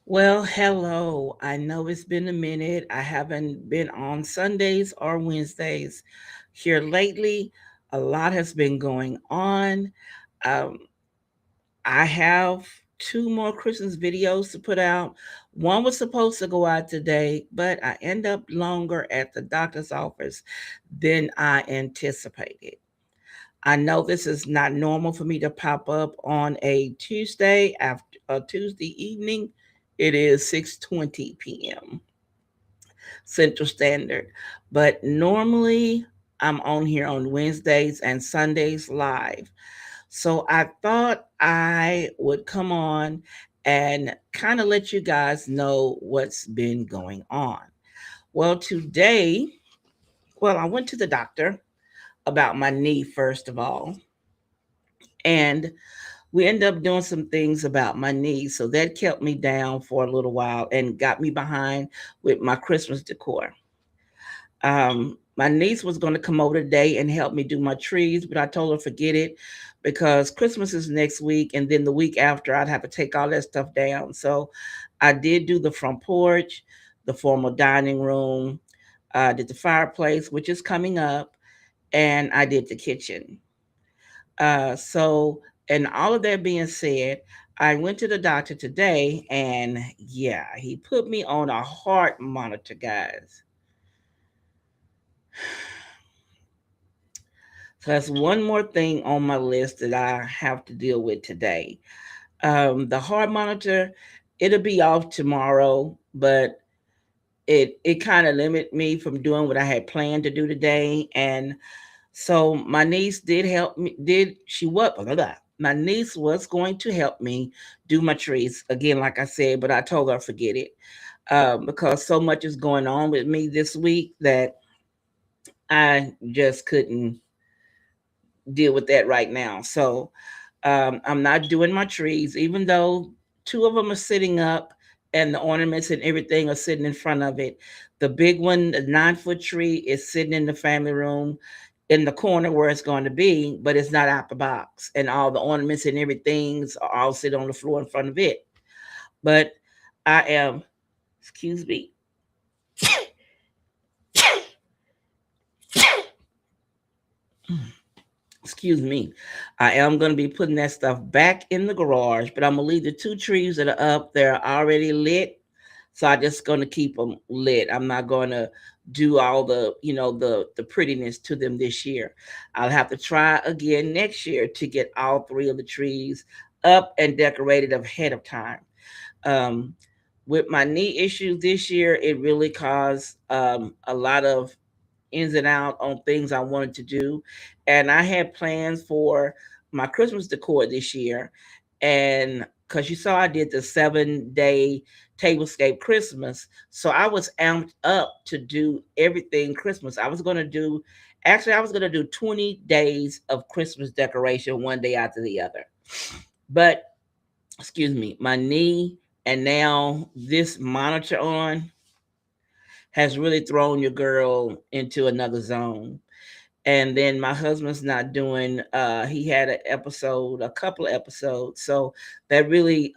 Well, hello. I know it's been a minute. I haven't been on Sundays or Wednesdays here lately. A lot has been going on. Um, I have two more Christmas videos to put out. One was supposed to go out today, but I end up longer at the doctor's office than I anticipated. I know this is not normal for me to pop up on a Tuesday after a Tuesday evening. It is 6:20 p.m. Central Standard. But normally I'm on here on Wednesdays and Sundays live. So I thought I would come on and kind of let you guys know what's been going on. Well, today, I went to the doctor about my knee first of all. And we ended up doing some things about my knee. So that kept me down for a little while and got me behind with my Christmas decor. My niece was going to come over today and help me do my trees, but I told her forget it because Christmas is next week. And then the week after, I'd have to take all that stuff down. So I did do the front porch, the formal dining room, did the fireplace, which is coming up, and I did the kitchen. So, and all of that being said, I went to the doctor today, and yeah, he put me on a heart monitor, guys. So that's one more thing on my list that I have to deal with today. The heart monitor, it'll be off tomorrow, but it kind of limit me from doing what I had planned to do today. And so my niece did help me. Did she what? Blah, blah, blah. My niece was going to help me do my trees again, like I said, but I told her forget it because so much is going on with me this week that I just couldn't deal with that right now. So I'm not doing my trees, even though two of them are sitting up and the ornaments and everything are sitting in front of it. The big one, the 9 foot tree, is sitting in the family room in the corner where it's going to be, but it's not out the box. And all the ornaments and everything's are all sitting on the floor in front of it. But I am, excuse me, excuse me. I am going to be putting that stuff back in the garage, but I'm going to leave the two trees that are up there already lit. So I'm just going to keep them lit. I'm not going to do all the, the prettiness to them this year. I'll have to try again next year to get all three of the trees up and decorated ahead of time. Um, with my knee issues this year, it really caused a lot of ins and out on things I wanted to do. And I had plans for my Christmas decor this year. And because you saw I did the 7-day tablescape Christmas. So I was amped up to do everything Christmas. I was going to do 20 days of Christmas decoration one day after the other. But, excuse me, my knee and now this monitor on has really thrown your girl into another zone. And then my husband's not doing he had a couple of episodes, so that really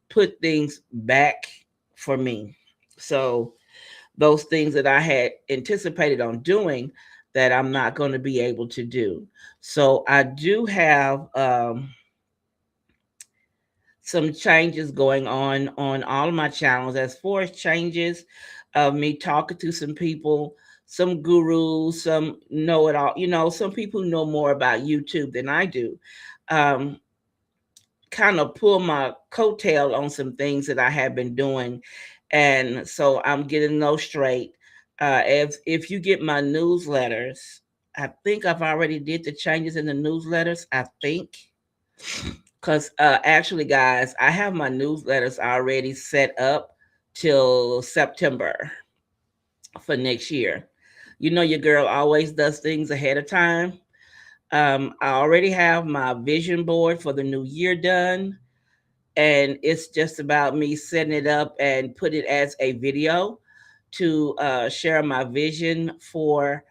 put things back for me. So those things that I had anticipated on doing that I'm not going to be able to do. So I do have some changes going on all of my channels as far as changes of me talking to some people, some gurus, some know it all, some people who know more about YouTube than I do. um, Kind of pull my coattail on some things that I have been doing, and so I'm getting those straight. If you get my newsletters, I think I've already did the changes in the newsletters, I think. Because actually, guys, I have my newsletters already set up till September for next year. You know, your girl always does things ahead of time. I already have my vision board for the new year done, and it's just about me setting it up and put it as a video to share my vision for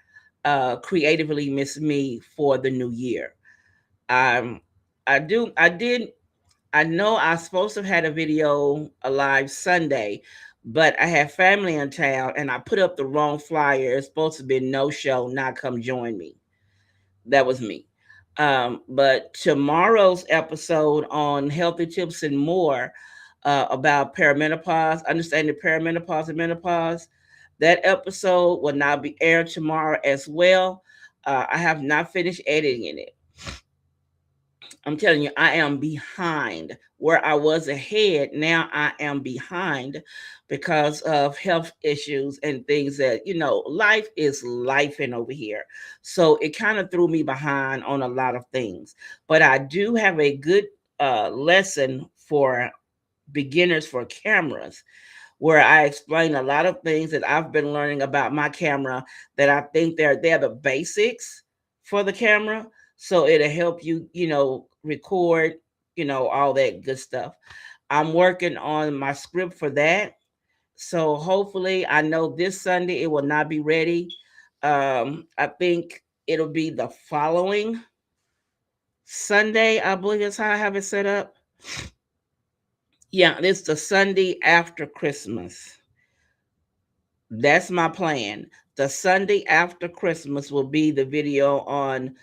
creatively Miss Me for the new year. Um, I did I know I was supposed to have had a video alive Sunday, but I had family in town and I put up the wrong flyer. It's supposed to be no show, not come join me. That was me. But tomorrow's episode on healthy tips and more about perimenopause, understanding perimenopause and menopause, that episode will now be aired tomorrow as well. I have not finished editing it. I'm telling you, I am behind where I was ahead. Now I am behind because of health issues and things that, life is lifing over here. So it kind of threw me behind on a lot of things. But I do have a good lesson for beginners for cameras where I explain a lot of things that I've been learning about my camera that I think they're the basics for the camera. So it'll help you, record, all that good stuff. I'm working on my script for that. So hopefully I know this Sunday it will not be ready. I think it'll be the following Sunday. I believe that's how I have it set up. Yeah, it's the Sunday after Christmas. That's my plan. The Sunday after Christmas will be the video on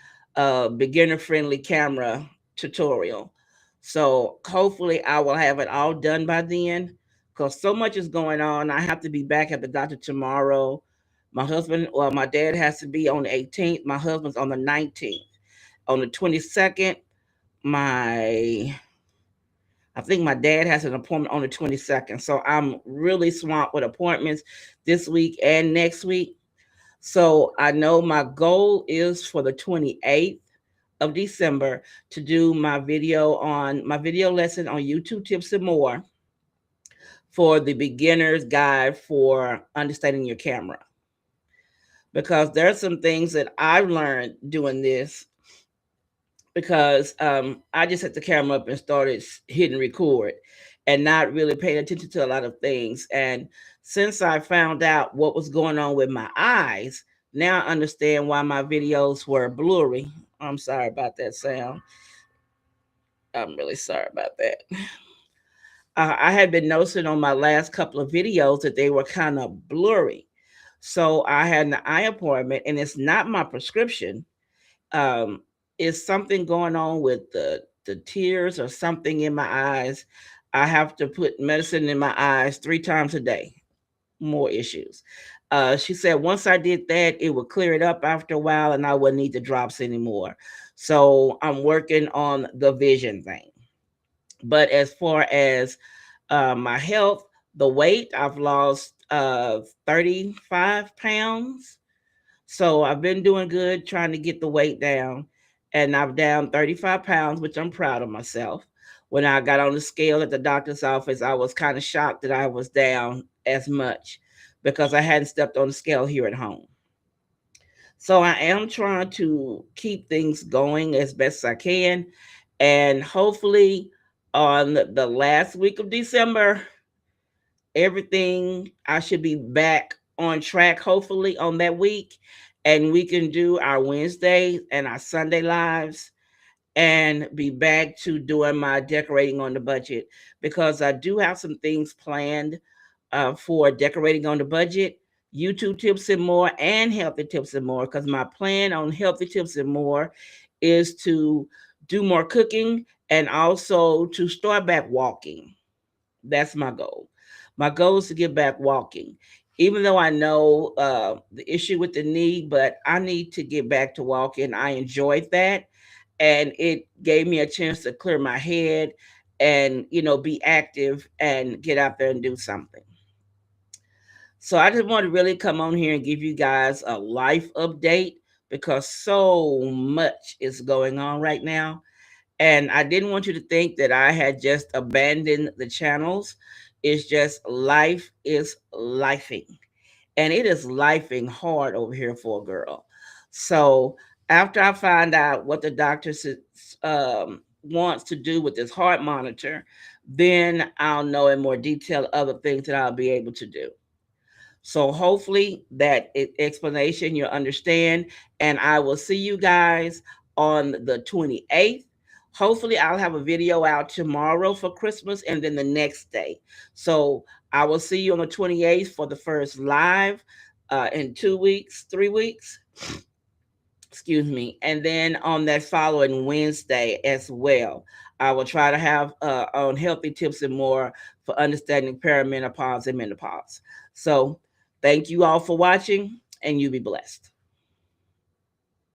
beginner friendly camera tutorial. So hopefully I will have it all done by then because so much is going on. I have to be back at the doctor tomorrow. My dad has to be on the 18th. My husband's on the 19th. On the 22nd, my I think my dad has an appointment on the 22nd. So I'm really swamped with appointments this week and next week. So I know my goal is for the 28th of December to do my video lesson on YouTube tips and more for the beginner's guide for understanding your camera. Because there are some things that I've learned doing this because I just set the camera up and started hitting record and not really paying attention to a lot of things. And since I found out what was going on with my eyes, now I understand why my videos were blurry. I'm sorry about that sound. I'm really sorry about that. I had been noticing on my last couple of videos that they were kind of blurry. So I had an eye appointment, and it's not my prescription. um is something going on with the tears or something in my eyes. I have to put medicine in my eyes 3 times a day. More issues. She said once I did that it would clear it up after a while and I wouldn't need the drops anymore. So I'm working on the vision thing. But as far as my health, the weight, I've lost 35 pounds. So I've been doing good trying to get the weight down. And I've down 35 pounds, which I'm proud of myself. When I got on the scale at the doctor's office, I was kind of shocked that I was down as much because I hadn't stepped on the scale here at home. So I am trying to keep things going as best I can. And hopefully on the last week of December, everything I should be back on track hopefully on that week, and we can do our Wednesday and our Sunday lives and be back to doing my decorating on the budget because I do have some things planned for decorating on the budget, YouTube tips and more, and healthy tips and more. Because my plan on healthy tips and more is to do more cooking and also to start back walking. That's my goal. My goal is to get back walking. Even though I know the issue with the knee, but I need to get back to walking. I enjoyed that. And it gave me a chance to clear my head and, be active and get out there and do something. So I just want to really come on here and give you guys a life update because so much is going on right now. And I didn't want you to think that I had just abandoned the channels. It's just life is lifing. And it is lifing hard over here for a girl. So after I find out what the doctor wants to do with this heart monitor, then I'll know in more detail other things that I'll be able to do. So hopefully that explanation you'll understand. And I will see you guys on the 28th Hopefully, I'll have a video out tomorrow for Christmas and then the next day. So I will see you on the 28th for the first live in 2 weeks, 3 weeks. Excuse me. And then on that following Wednesday as well, I will try to have on healthy tips and more for understanding perimenopause and menopause. So thank you all for watching, and you be blessed.